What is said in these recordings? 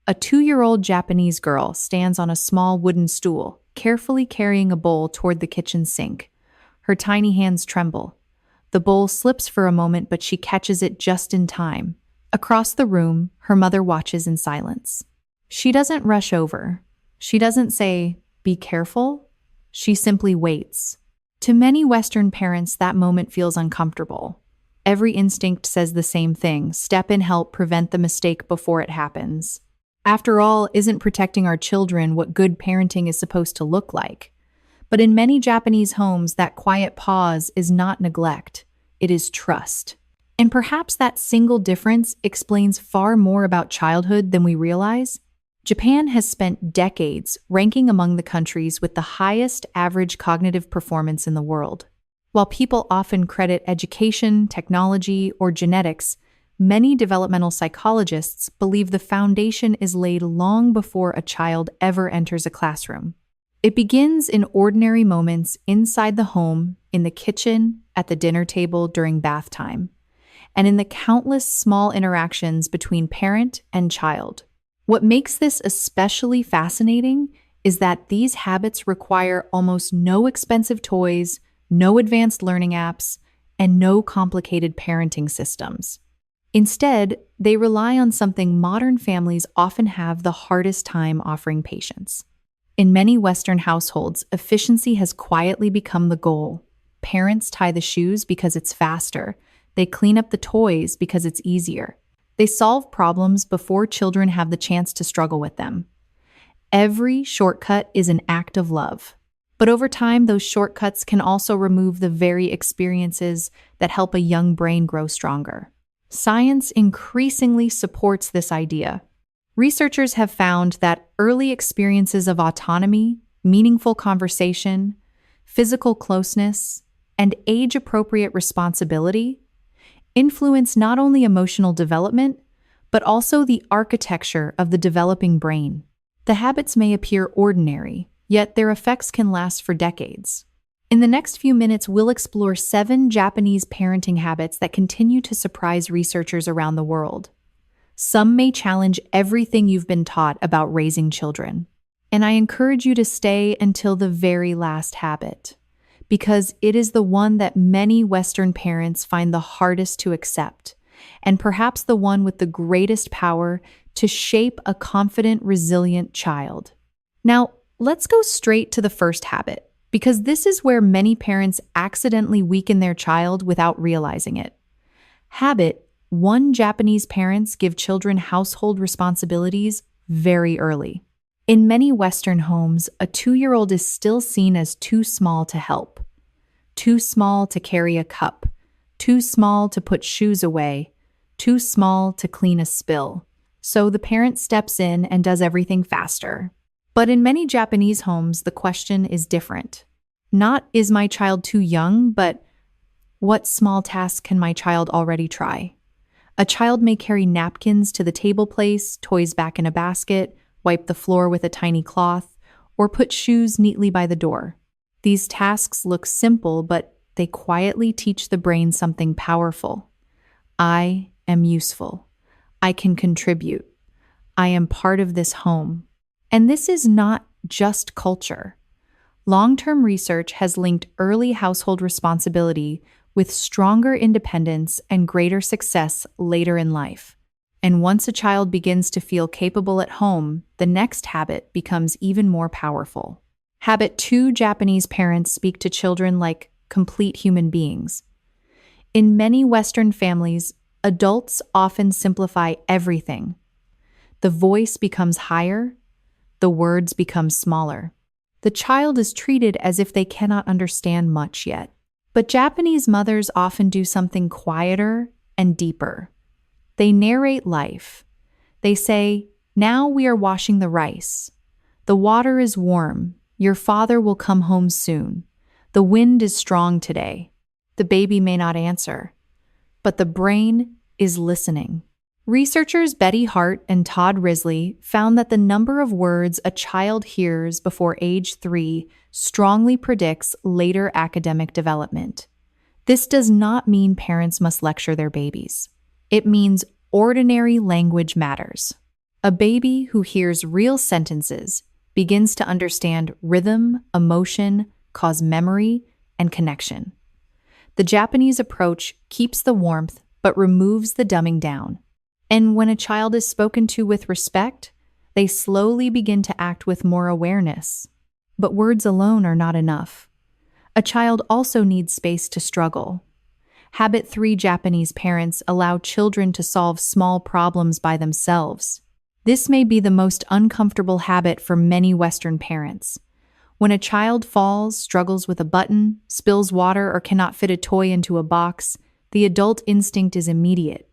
A 2-year-old Japanese girl stands on a small wooden stool, carefully carrying a bowl toward the kitchen sink. Her tiny hands tremble. The bowl slips for a moment, but she catches it just in time. Across the room, her mother watches in silence. She doesn't rush over. She doesn't say, "Be careful." She simply waits. To many Western parents, that moment feels uncomfortable. Every instinct says the same thing: step in, help, prevent the mistake before it happens. After all, isn't protecting our children what good parenting is supposed to look like? But in many Japanese homes, that quiet pause is not neglect, it is trust. And perhaps that single difference explains far more about childhood than we realize. Japan has spent decades ranking among the countries with the highest average cognitive performance in the world. While people often credit education, technology, or genetics, many developmental psychologists believe the foundation is laid long before a child ever enters a classroom. It begins in ordinary moments inside the home, in the kitchen, at the dinner table, during bath time, and in the countless small interactions between parent and child. What makes this especially fascinating is that these habits require almost no expensive toys, no advanced learning apps, and no complicated parenting systems. Instead, they rely on something modern families often have the hardest time offering: patience. In many Western households, efficiency has quietly become the goal. Parents tie the shoes because it's faster. They clean up the toys because it's easier. They solve problems before children have the chance to struggle with them. Every shortcut is an act of love. But over time, those shortcuts can also remove the very experiences that help a young brain grow stronger. Science increasingly supports this idea. Researchers have found that early experiences of autonomy, meaningful conversation, physical closeness, and age-appropriate responsibility influence not only emotional development, but also the architecture of the developing brain. The habits may appear ordinary, yet their effects can last for decades. In the next few minutes, we'll explore 7 Japanese parenting habits that continue to surprise researchers around the world. Some may challenge everything you've been taught about raising children. And I encourage you to stay until the very last habit, because it is the one that many Western parents find the hardest to accept, and perhaps the one with the greatest power to shape a confident, resilient child. Now, let's go straight to the first habit, because this is where many parents accidentally weaken their child without realizing it. Habit 1: Japanese parents give children household responsibilities very early. In many Western homes, a 2-year-old is still seen as too small to help. Too small to carry a cup. Too small to put shoes away. Too small to clean a spill. So the parent steps in and does everything faster. But in many Japanese homes, the question is different. Not, is my child too young, but what small task can my child already try? A child may carry napkins to the table place, toys back in a basket, wipe the floor with a tiny cloth, or put shoes neatly by the door. These tasks look simple, but they quietly teach the brain something powerful. I am useful. I can contribute. I am part of this home. And this is not just culture. Long-term research has linked early household responsibility with stronger independence and greater success later in life. And once a child begins to feel capable at home, the next habit becomes even more powerful. Habit 2: Japanese parents speak to children like complete human beings. In many Western families, adults often simplify everything. The voice becomes higher, the words become smaller. The child is treated as if they cannot understand much yet. But Japanese mothers often do something quieter and deeper. They narrate life. They say, "Now we are washing the rice. The water is warm. Your father will come home soon. The wind is strong today." The baby may not answer, but the brain is listening. Researchers Betty Hart and Todd Risley found that the number of words a child hears before age 3 strongly predicts later academic development. This does not mean parents must lecture their babies. It means ordinary language matters. A baby who hears real sentences begins to understand rhythm, emotion, cause memory, and connection. The Japanese approach keeps the warmth but removes the dumbing down. And when a child is spoken to with respect, they slowly begin to act with more awareness. But words alone are not enough. A child also needs space to struggle. Habit 3: Japanese parents allow children to solve small problems by themselves. This may be the most uncomfortable habit for many Western parents. When a child falls, struggles with a button, spills water, or cannot fit a toy into a box, the adult instinct is immediate.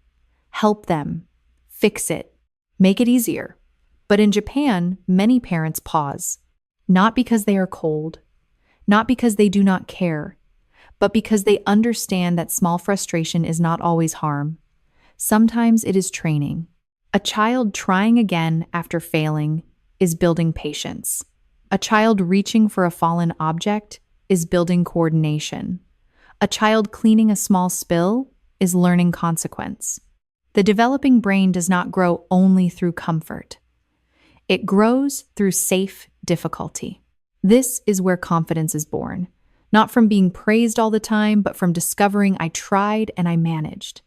Help them. Fix it. Make it easier. But in Japan, many parents pause. Not because they are cold, not because they do not care, but because they understand that small frustration is not always harm. Sometimes it is training. A child trying again after failing is building patience. A child reaching for a fallen object is building coordination. A child cleaning a small spill is learning consequence. The developing brain does not grow only through comfort. It grows through safe difficulty. This is where confidence is born, not from being praised all the time, but from discovering I tried and I managed.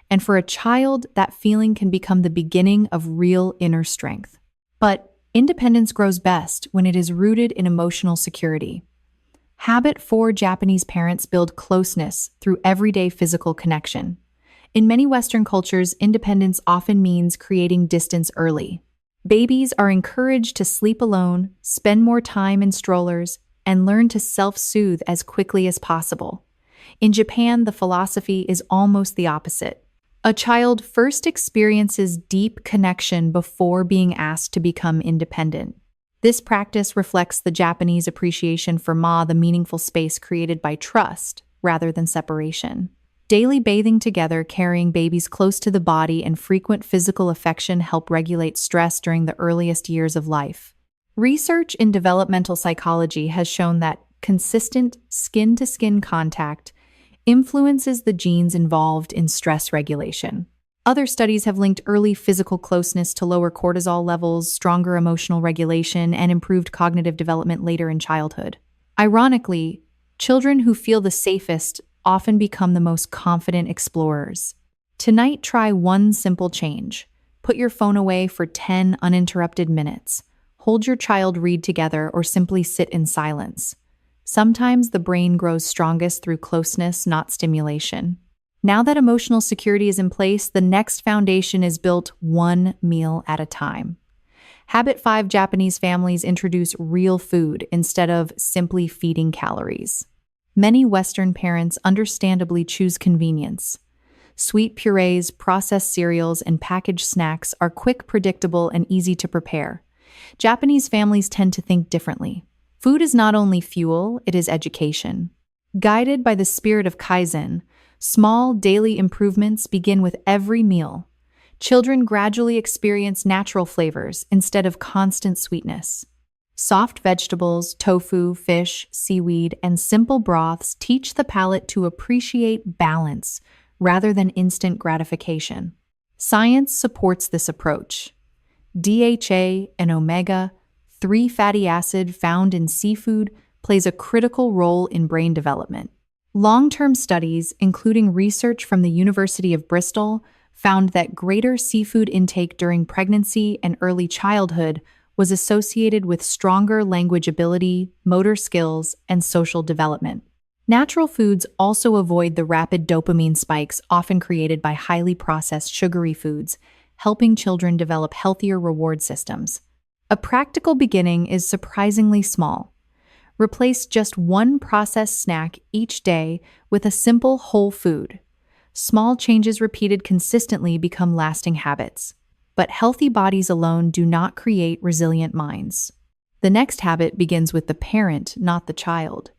And for a child, that feeling can become the beginning of real inner strength. But independence grows best when it is rooted in emotional security. Habit 4: Japanese parents build closeness through everyday physical connection. In many Western cultures, independence often means creating distance early. Babies are encouraged to sleep alone, spend more time in strollers, and learn to self-soothe as quickly as possible. In Japan, the philosophy is almost the opposite. A child first experiences deep connection before being asked to become independent. This practice reflects the Japanese appreciation for the meaningful space created by trust rather than separation. Daily bathing together, carrying babies close to the body, and frequent physical affection help regulate stress during the earliest years of life. Research in developmental psychology has shown that consistent skin-to-skin contact influences the genes involved in stress regulation. Other studies have linked early physical closeness to lower cortisol levels, stronger emotional regulation, and improved cognitive development later in childhood. Ironically, children who feel the safest often become the most confident explorers. Tonight, try one simple change. Put your phone away for 10 uninterrupted minutes. Hold your child read together or simply sit in silence. Sometimes the brain grows strongest through closeness, not stimulation. Now that emotional security is in place, the next foundation is built one meal at a time. Habit 5: Japanese families introduce real food instead of simply feeding calories. Many Western parents understandably choose convenience. Sweet purees, processed cereals, and packaged snacks are quick, predictable, and easy to prepare. Japanese families tend to think differently. Food is not only fuel, it is education. Guided by the spirit of Kaizen, small daily improvements begin with every meal. Children gradually experience natural flavors instead of constant sweetness. Soft vegetables, tofu, fish, seaweed, and simple broths teach the palate to appreciate balance rather than instant gratification. Science supports this approach. DHA and omega-3 fatty acid found in seafood plays a critical role in brain development. Long-term studies, including research from the University of Bristol, found that greater seafood intake during pregnancy and early childhood was associated with stronger language ability, motor skills, and social development. Natural foods also avoid the rapid dopamine spikes often created by highly processed sugary foods, helping children develop healthier reward systems. A practical beginning is surprisingly small. Replace just one processed snack each day with a simple whole food. Small changes repeated consistently become lasting habits. But healthy bodies alone do not create resilient minds. The next habit begins with the parent, not the child.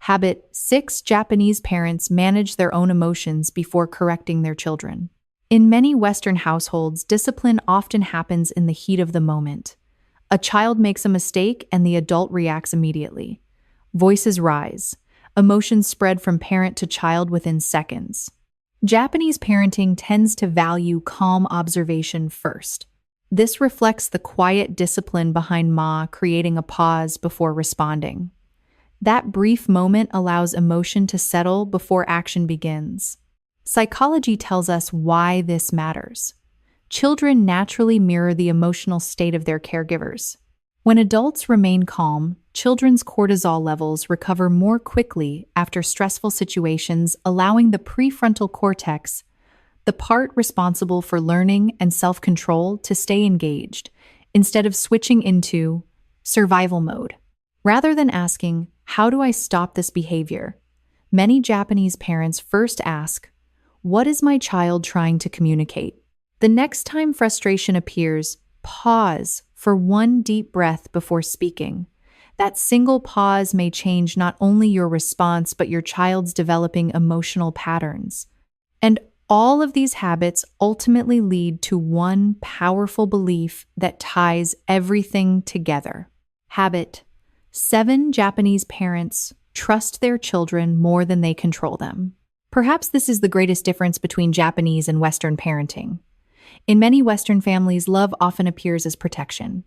Habit 6: Japanese parents manage their own emotions before correcting their children. In many Western households, discipline often happens in the heat of the moment. A child makes a mistake and the adult reacts immediately. Voices rise. Emotions spread from parent to child within seconds. Japanese parenting tends to value calm observation first. This reflects the quiet discipline behind Ma creating a pause before responding. That brief moment allows emotion to settle before action begins. Psychology tells us why this matters. Children naturally mirror the emotional state of their caregivers. When adults remain calm, children's cortisol levels recover more quickly after stressful situations, allowing the prefrontal cortex, the part responsible for learning and self-control, to stay engaged, instead of switching into survival mode. Rather than asking, "How do I stop this behavior?" many Japanese parents first ask, "What is my child trying to communicate?" The next time frustration appears, pause for one deep breath before speaking. That single pause may change not only your response but your child's developing emotional patterns. And all of these habits ultimately lead to one powerful belief that ties everything together. Habit: 7 Japanese parents trust their children more than they control them. Perhaps this is the greatest difference between Japanese and Western parenting. In many Western families, love often appears as protection.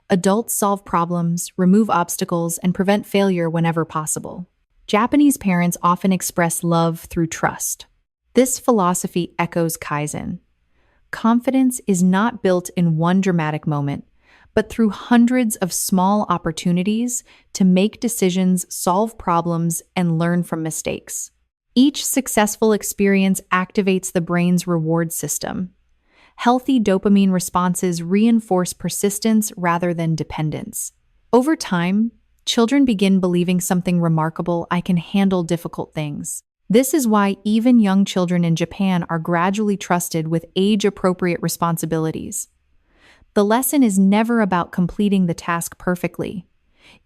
Adults solve problems, remove obstacles, and prevent failure whenever possible. Japanese parents often express love through trust. This philosophy echoes Kaizen. Confidence is not built in one dramatic moment, but through hundreds of small opportunities to make decisions, solve problems, and learn from mistakes. Each successful experience activates the brain's reward system. Healthy dopamine responses reinforce persistence rather than dependence. Over time, children begin believing something remarkable: "I can handle difficult things." This is why even young children in Japan are gradually trusted with age-appropriate responsibilities. The lesson is never about completing the task perfectly.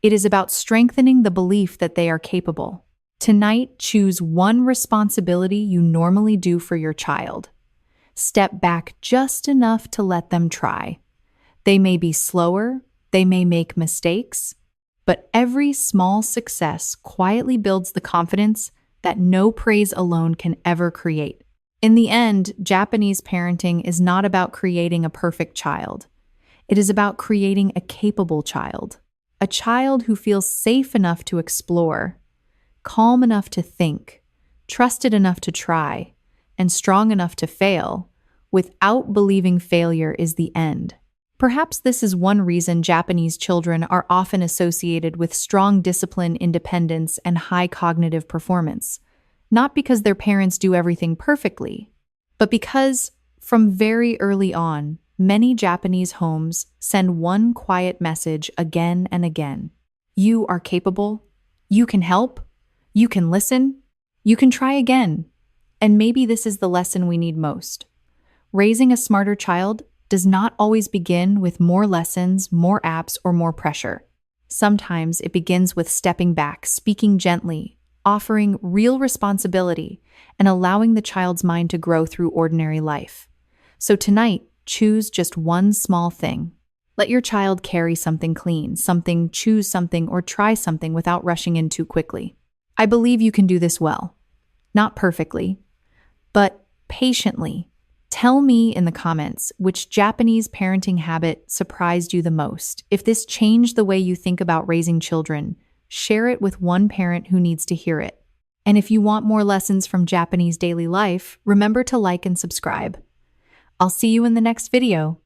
It is about strengthening the belief that they are capable. Tonight, choose one responsibility you normally do for your child. Step back just enough to let them try. They may be slower, they may make mistakes, but every small success quietly builds the confidence that no praise alone can ever create. In the end, Japanese parenting is not about creating a perfect child. It is about creating a capable child, a child who feels safe enough to explore, calm enough to think, trusted enough to try, and strong enough to fail, without believing failure is the end. Perhaps this is one reason Japanese children are often associated with strong discipline, independence, and high cognitive performance, not because their parents do everything perfectly, but because, from very early on, many Japanese homes send one quiet message again and again: you are capable, you can help, you can listen, you can try again. And maybe this is the lesson we need most. Raising a smarter child does not always begin with more lessons, more apps, or more pressure. Sometimes it begins with stepping back, speaking gently, offering real responsibility, and allowing the child's mind to grow through ordinary life. So tonight, choose just one small thing. Let your child carry something clean, choose something, or try something without rushing in too quickly. I believe you can do this well. Not perfectly, but patiently. Tell me in the comments which Japanese parenting habit surprised you the most. If this changed the way you think about raising children, share it with one parent who needs to hear it. And if you want more lessons from Japanese daily life, remember to like and subscribe. I'll see you in the next video.